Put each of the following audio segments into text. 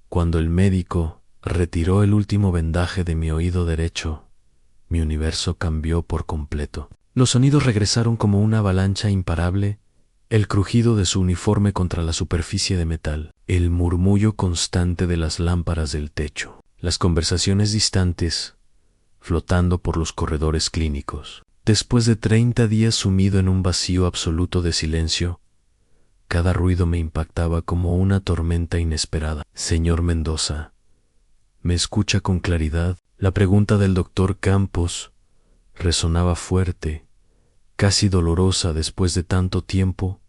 Cuando el médico retiró el último vendaje de mi oído derecho, mi universo cambió por completo. Los sonidos regresaron como una avalancha imparable, el crujido de su uniforme contra la superficie de metal, el murmullo constante de las lámparas del techo, las conversaciones distantes flotando por los corredores clínicos. Después de 30 días sumido en un vacío absoluto de silencio, cada ruido me impactaba como una tormenta inesperada. Señor Mendoza, ¿me escucha con claridad? La pregunta del doctor Campos resonaba fuerte, casi dolorosa después de tanto tiempo,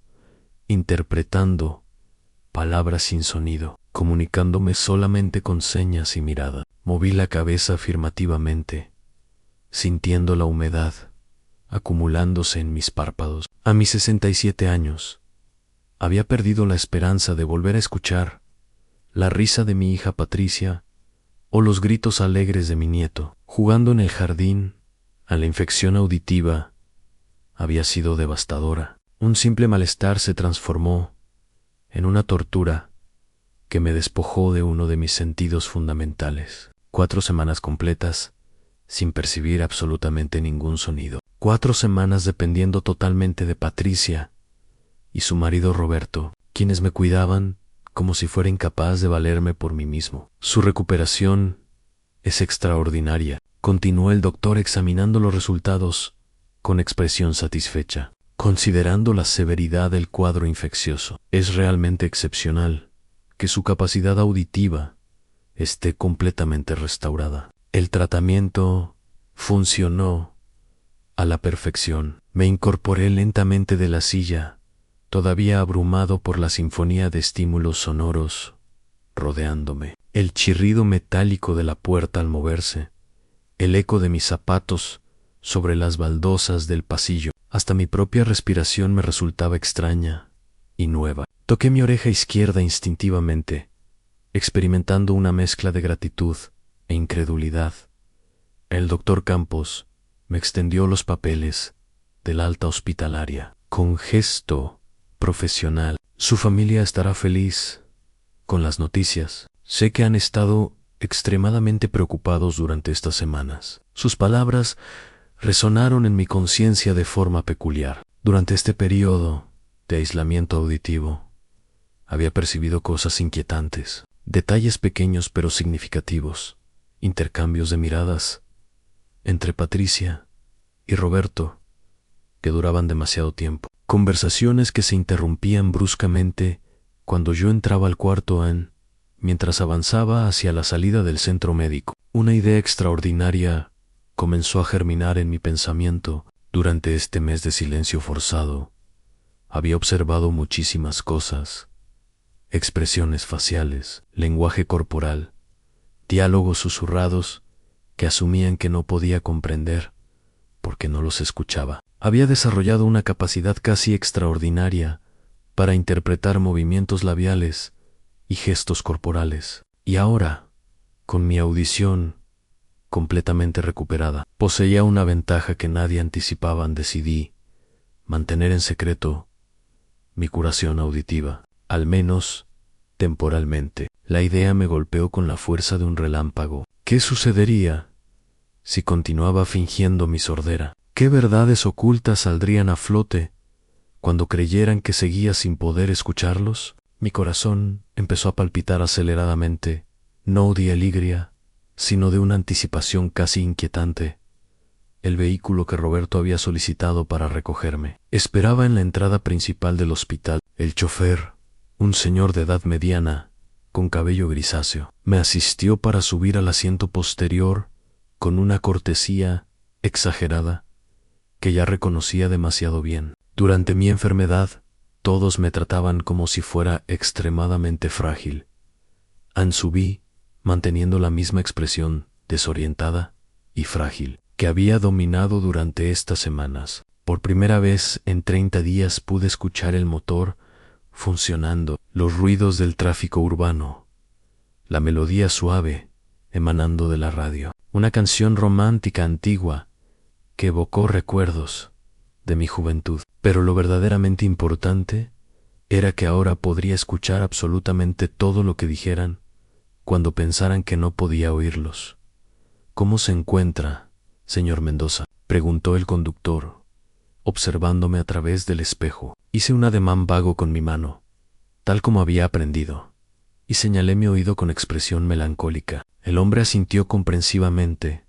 interpretando palabras sin sonido, comunicándome solamente con señas y mirada. Moví la cabeza afirmativamente, sintiendo la humedad acumulándose en mis párpados. A mis 67 años, había perdido la esperanza de volver a escuchar la risa de mi hija Patricia o los gritos alegres de mi nieto. Jugando en el jardín, a la infección auditiva había sido devastadora. Un simple malestar se transformó en una tortura que me despojó de uno de mis sentidos fundamentales. 4 semanas completas sin percibir absolutamente ningún sonido. 4 semanas dependiendo totalmente de Patricia y su marido Roberto, quienes me cuidaban como si fuera incapaz de valerme por mí mismo. Su recuperación es extraordinaria, continuó el doctor examinando los resultados con expresión satisfecha. Considerando la severidad del cuadro infeccioso, es realmente excepcional que su capacidad auditiva esté completamente restaurada. El tratamiento funcionó a la perfección. Me incorporé lentamente de la silla, todavía abrumado por la sinfonía de estímulos sonoros rodeándome. El chirrido metálico de la puerta al moverse, el eco de mis zapatos sobre las baldosas del pasillo. Hasta mi propia respiración me resultaba extraña y nueva. Toqué mi oreja izquierda instintivamente, experimentando una mezcla de gratitud e incredulidad. El doctor Campos me extendió los papeles del alta hospitalaria. Con gesto profesional, su familia estará feliz con las noticias. Sé que han estado extremadamente preocupados durante estas semanas. Sus palabras resonaron en mi conciencia de forma peculiar. Durante este periodo de aislamiento auditivo, había percibido cosas inquietantes, detalles pequeños pero significativos, intercambios de miradas entre Patricia y Roberto que duraban demasiado tiempo, conversaciones que se interrumpían bruscamente cuando yo entraba al cuarto mientras avanzaba hacia la salida del centro médico. Una idea extraordinaria comenzó a germinar en mi pensamiento. Durante este mes de silencio forzado, había observado muchísimas cosas, expresiones faciales, lenguaje corporal, diálogos susurrados que asumían que no podía comprender porque no los escuchaba. Había desarrollado una capacidad casi extraordinaria para interpretar movimientos labiales y gestos corporales. Y ahora, con mi audición completamente recuperada, poseía una ventaja que nadie anticipaba. Decidí mantener en secreto mi curación auditiva, al menos temporalmente. La idea me golpeó con la fuerza de un relámpago. ¿Qué sucedería si continuaba fingiendo mi sordera? ¿Qué verdades ocultas saldrían a flote cuando creyeran que seguía sin poder escucharlos? Mi corazón empezó a palpitar aceleradamente, no de alegría, sino de una anticipación casi inquietante. El vehículo que Roberto había solicitado para recogerme esperaba en la entrada principal del hospital. El chofer, un señor de edad mediana, con cabello grisáceo, me asistió para subir al asiento posterior con una cortesía exagerada que ya reconocía demasiado bien. Durante mi enfermedad, todos me trataban como si fuera extremadamente frágil. Subí, manteniendo la misma expresión desorientada y frágil que había dominado durante estas semanas. Por primera vez en 30 días pude escuchar el motor funcionando, los ruidos del tráfico urbano, la melodía suave emanando de la radio, una canción romántica antigua que evocó recuerdos de mi juventud. Pero lo verdaderamente importante era que ahora podría escuchar absolutamente todo lo que dijeran cuando pensaran que no podía oírlos. «¿Cómo se encuentra, señor Mendoza?», preguntó el conductor, observándome a través del espejo. Hice un ademán vago con mi mano, tal como había aprendido, y señalé mi oído con expresión melancólica. El hombre asintió comprensivamente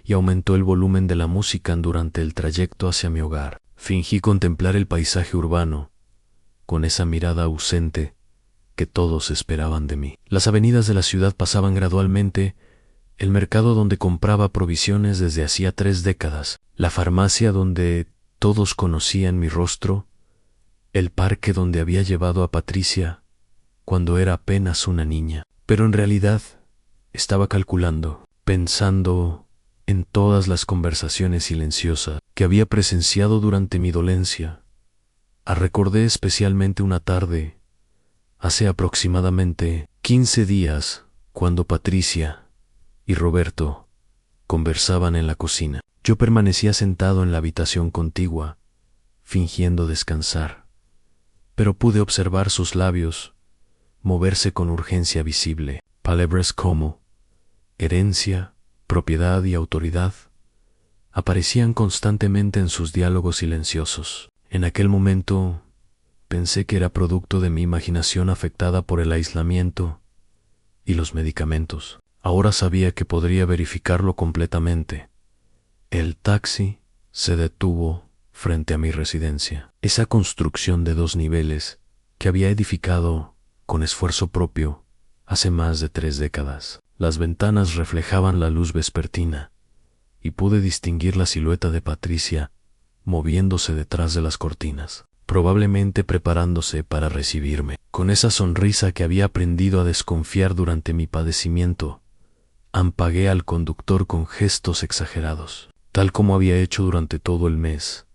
y aumentó el volumen de la música durante el trayecto hacia mi hogar. Fingí contemplar el paisaje urbano, con esa mirada ausente que todos esperaban de mí. Las avenidas de la ciudad pasaban gradualmente, el mercado donde compraba provisiones desde hacía 3 décadas, la farmacia donde todos conocían mi rostro, el parque donde había llevado a Patricia cuando era apenas una niña. Pero en realidad estaba calculando, pensando en todas las conversaciones silenciosas que había presenciado durante mi dolencia. Recordé especialmente una tarde, hace aproximadamente 15 días, cuando Patricia y Roberto conversaban en la cocina. Yo permanecía sentado en la habitación contigua, fingiendo descansar, pero pude observar sus labios moverse con urgencia visible. Palabras como herencia, propiedad y autoridad aparecían constantemente en sus diálogos silenciosos. En aquel momento pensé que era producto de mi imaginación afectada por el aislamiento y los medicamentos. Ahora sabía que podría verificarlo completamente. El taxi se detuvo frente a mi residencia. Esa construcción de 2 niveles que había edificado con esfuerzo propio hace más de 3 décadas. Las ventanas reflejaban la luz vespertina y pude distinguir la silueta de Patricia moviéndose detrás de las cortinas, probablemente preparándose para recibirme. Con esa sonrisa que había aprendido a desconfiar durante mi padecimiento, ampagué al conductor con gestos exagerados, tal como había hecho durante todo el mes,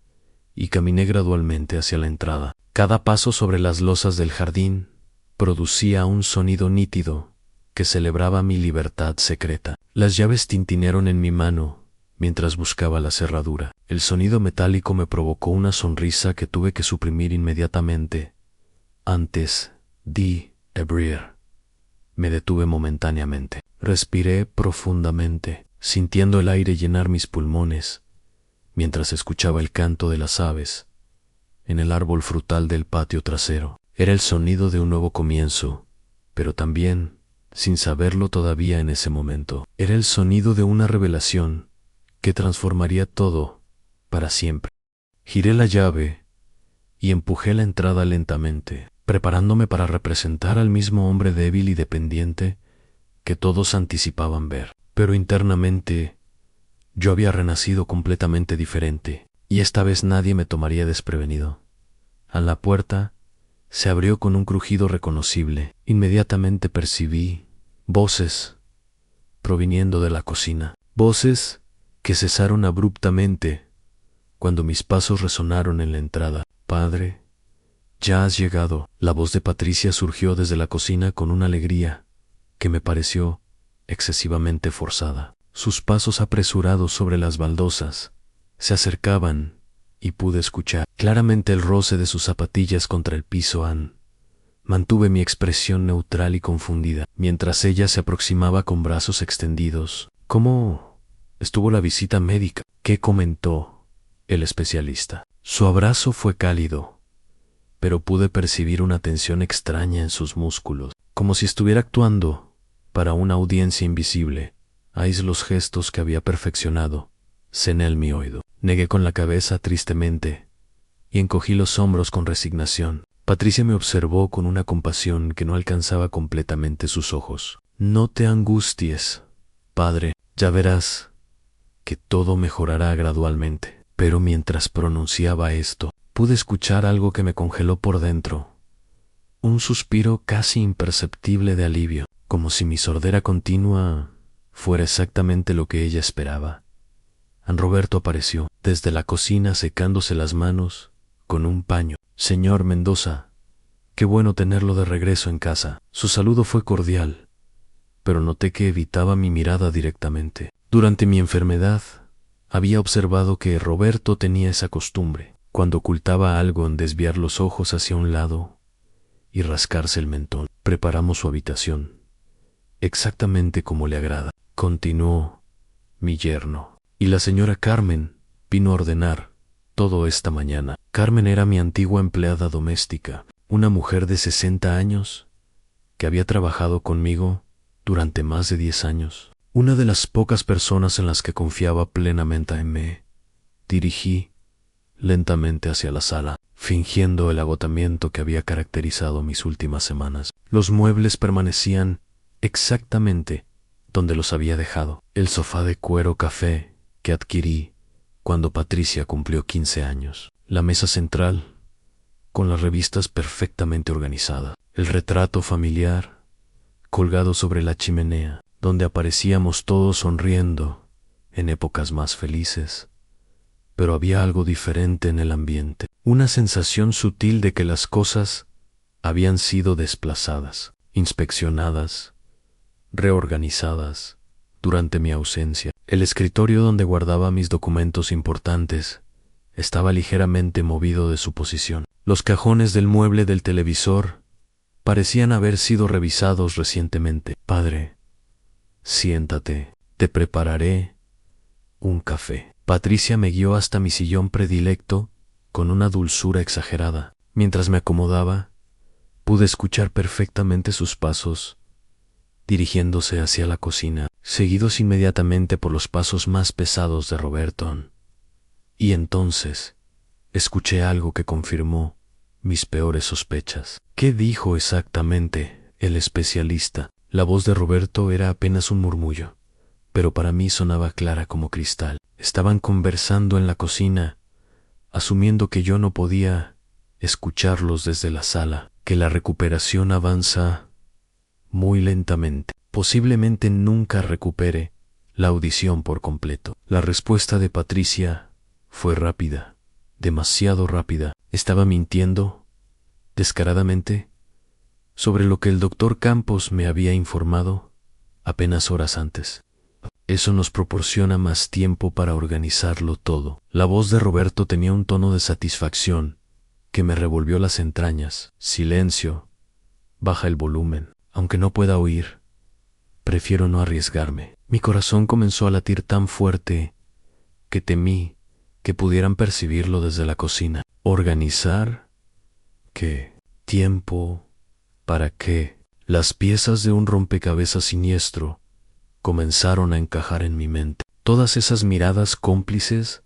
y caminé gradualmente hacia la entrada. Cada paso sobre las losas del jardín producía un sonido nítido que celebraba mi libertad secreta. Las llaves tintinearon en mi mano mientras buscaba la cerradura. El sonido metálico me provocó una sonrisa que tuve que suprimir inmediatamente. Antes de abrir, me detuve momentáneamente. Respiré profundamente, sintiendo el aire llenar mis pulmones, mientras escuchaba el canto de las aves en el árbol frutal del patio trasero. Era el sonido de un nuevo comienzo, pero también, sin saberlo todavía en ese momento, era el sonido de una revelación que transformaría todo para siempre. Giré la llave y empujé la entrada lentamente, preparándome para representar al mismo hombre débil y dependiente que todos anticipaban ver. Pero internamente, yo había renacido completamente diferente, y esta vez nadie me tomaría desprevenido. A la puerta se abrió con un crujido reconocible. Inmediatamente percibí voces proviniendo de la cocina, voces que cesaron abruptamente cuando mis pasos resonaron en la entrada. «Padre, ya has llegado». La voz de Patricia surgió desde la cocina con una alegría que me pareció excesivamente forzada. Sus pasos apresurados sobre las baldosas se acercaban y pude escuchar claramente el roce de sus zapatillas contra el piso. Mantuve mi expresión neutral y confundida mientras ella se aproximaba con brazos extendidos. «¿Cómo estuvo la visita médica?», «¿Qué comentó el especialista?». Su abrazo fue cálido, pero pude percibir una tensión extraña en sus músculos, como si estuviera actuando para una audiencia invisible. Aislé los gestos que había perfeccionado. Cené en mi oído. Negué con la cabeza tristemente y encogí los hombros con resignación. Patricia me observó con una compasión que no alcanzaba completamente sus ojos. «No te angusties, padre. Ya verás que todo mejorará gradualmente». Pero mientras pronunciaba esto, pude escuchar algo que me congeló por dentro. Un suspiro casi imperceptible de alivio, como si mi sordera continua fuera exactamente lo que ella esperaba. Roberto apareció desde la cocina secándose las manos con un paño. «Señor Mendoza, qué bueno tenerlo de regreso en casa». Su saludo fue cordial, pero noté que evitaba mi mirada directamente. Durante mi enfermedad, había observado que Roberto tenía esa costumbre, cuando ocultaba algo, en desviar los ojos hacia un lado y rascarse el mentón. Preparamos su habitación. exactamente como le agrada, continuó mi yerno. Y la señora Carmen vino a ordenar todo esta mañana. Carmen era mi antigua empleada doméstica, una mujer de 60 años que había trabajado conmigo durante más de 10 años. Una de las pocas personas en las que confiaba plenamente en mí. Dirigí lentamente hacia la sala, fingiendo el agotamiento que había caracterizado mis últimas semanas. Los muebles permanecían exactamente donde los había dejado. El sofá de cuero café que adquirí cuando Patricia cumplió 15 años. La mesa central, con las revistas perfectamente organizadas. El retrato familiar, colgado sobre la chimenea, donde aparecíamos todos sonriendo en épocas más felices. Pero había algo diferente en el ambiente, una sensación sutil de que las cosas habían sido desplazadas, inspeccionadas, reorganizadas durante mi ausencia. El escritorio donde guardaba mis documentos importantes estaba ligeramente movido de su posición. Los cajones del mueble del televisor parecían haber sido revisados recientemente. Padre, siéntate, te prepararé un café. Patricia me guió hasta mi sillón predilecto con una dulzura exagerada. Mientras me acomodaba, pude escuchar perfectamente sus pasos dirigiéndose hacia la cocina, seguidos inmediatamente por los pasos más pesados de Roberto. Y entonces escuché algo que confirmó mis peores sospechas. ¿Qué dijo exactamente el especialista? La voz de Roberto era apenas un murmullo, pero para mí sonaba clara como cristal. Estaban conversando en la cocina, asumiendo que yo no podía escucharlos desde la sala, que la recuperación avanza muy lentamente. Posiblemente nunca recupere la audición por completo. La respuesta de Patricia fue rápida, demasiado rápida. ¿Estaba mintiendo descaradamente sobre lo que el doctor Campos me había informado apenas horas antes? Eso nos proporciona más tiempo para organizarlo todo. La voz de Roberto tenía un tono de satisfacción que me revolvió las entrañas. Silencio. Baja el volumen. Aunque no pueda oír, prefiero no arriesgarme. Mi corazón comenzó a latir tan fuerte que temí que pudieran percibirlo desde la cocina. ¿Organizar? ¿Qué? ¿Tiempo? ¿Para qué? Las piezas de un rompecabezas siniestro comenzaron a encajar en mi mente. Todas esas miradas cómplices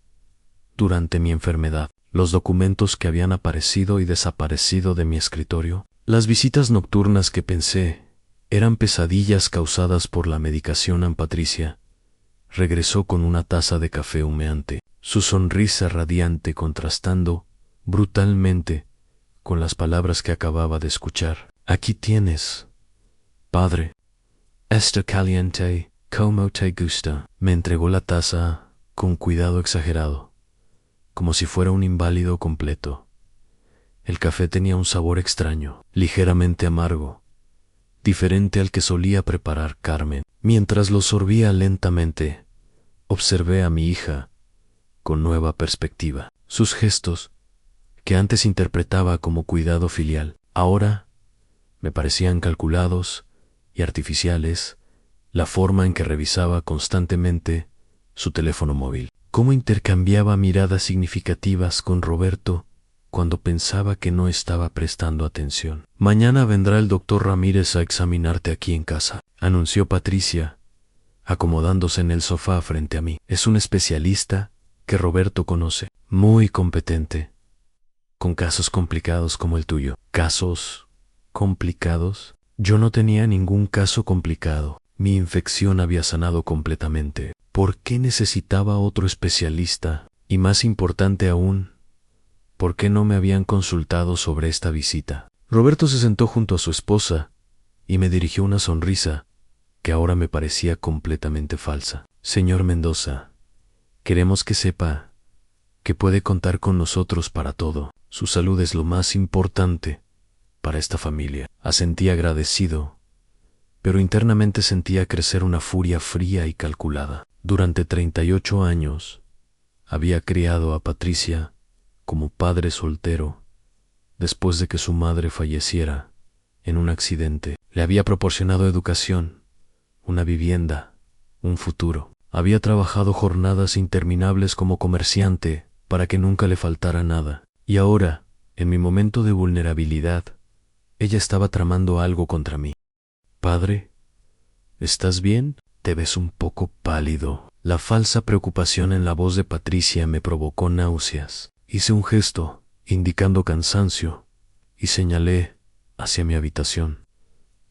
durante mi enfermedad, los documentos que habían aparecido y desaparecido de mi escritorio, las visitas nocturnas que pensé eran pesadillas causadas por la medicación a Patricia. Regresó con una taza de café humeante, su sonrisa radiante contrastando brutalmente con las palabras que acababa de escuchar. Aquí tienes, padre. Está caliente, como te gusta. Me entregó la taza con cuidado exagerado, como si fuera un inválido completo. El café tenía un sabor extraño, ligeramente amargo, diferente al que solía preparar Carmen. Mientras lo sorbía lentamente, observé a mi hija con nueva perspectiva. Sus gestos, que antes interpretaba como cuidado filial, ahora me parecían calculados y artificiales. La forma en que revisaba constantemente su teléfono móvil, cómo intercambiaba miradas significativas con Roberto cuando pensaba que no estaba prestando atención. Mañana vendrá el doctor Ramírez a examinarte aquí en casa, anunció Patricia, acomodándose en el sofá frente a mí. Es un especialista que Roberto conoce, muy competente, con casos complicados como el tuyo. ¿Casos complicados? Yo no tenía ningún caso complicado. Mi infección había sanado completamente. ¿Por qué necesitaba otro especialista? Y más importante aún, ¿por qué no me habían consultado sobre esta visita? Roberto se sentó junto a su esposa y me dirigió una sonrisa que ahora me parecía completamente falsa. Señor Mendoza, queremos que sepa que puede contar con nosotros para todo. Su salud es lo más importante para esta familia. Asentí agradecido, pero internamente sentía crecer una furia fría y calculada. Durante 38 años había criado a Patricia como padre soltero. Después de que su madre falleciera en un accidente, le había proporcionado educación, una vivienda, un futuro. Había trabajado jornadas interminables como comerciante para que nunca le faltara nada. Y ahora, en mi momento de vulnerabilidad, ella estaba tramando algo contra mí. «Padre, ¿estás bien? Te ves un poco pálido». La falsa preocupación en la voz de Patricia me provocó náuseas. Hice un gesto, indicando cansancio, y señalé hacia mi habitación.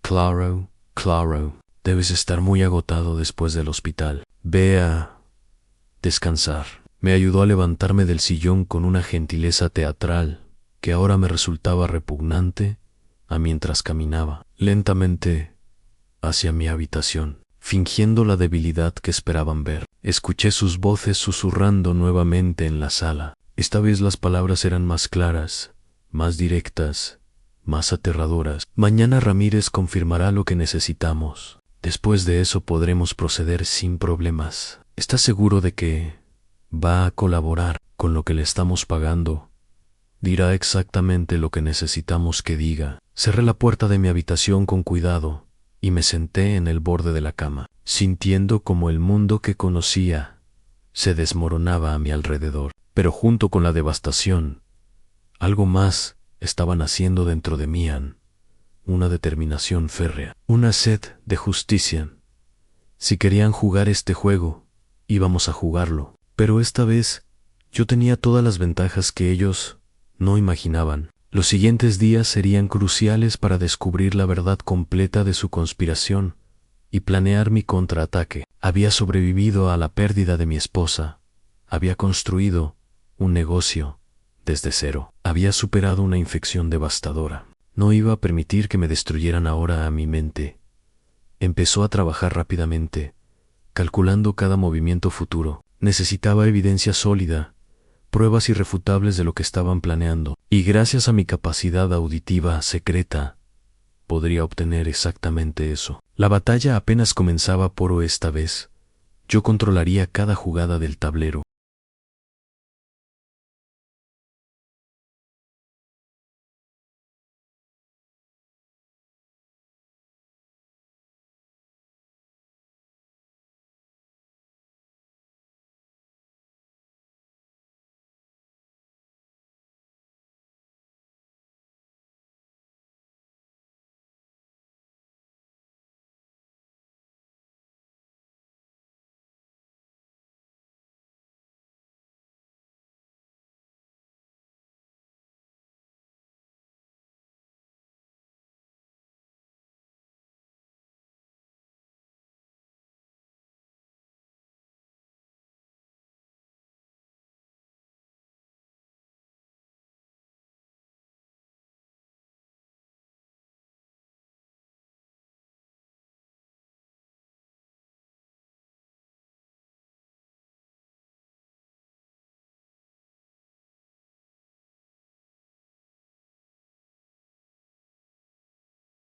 «Claro, debes estar muy agotado después del hospital. Ve a descansar». Me ayudó a levantarme del sillón con una gentileza teatral que ahora me resultaba repugnante mientras caminaba lentamente hacia mi habitación, fingiendo la debilidad que esperaban ver. Escuché sus voces susurrando nuevamente en la sala. Esta vez las palabras eran más claras, más directas, más aterradoras. «Mañana Ramírez confirmará lo que necesitamos. Después de eso podremos proceder sin problemas. ¿Estás seguro de que va a colaborar con lo que le estamos pagando? Dirá exactamente lo que necesitamos que diga». Cerré la puerta de mi habitación con cuidado y me senté en el borde de la cama, sintiendo como el mundo que conocía se desmoronaba a mi alrededor. Pero junto con la devastación, algo más estaba naciendo dentro de mí, una determinación férrea, una sed de justicia. Si querían jugar este juego, íbamos a jugarlo. Pero esta vez yo tenía todas las ventajas que ellos no imaginaban. Los siguientes días serían cruciales para descubrir la verdad completa de su conspiración y planear mi contraataque. Había sobrevivido a la pérdida de mi esposa. Había construido un negocio desde cero. Había superado una infección devastadora. No iba a permitir que me destruyeran ahora a mi mente. Empezó a trabajar rápidamente, calculando cada movimiento futuro. Necesitaba evidencia sólida, pruebas irrefutables de lo que estaban planeando, y gracias a mi capacidad auditiva secreta, podría obtener exactamente eso. La batalla apenas comenzaba, pero esta vez yo controlaría cada jugada del tablero.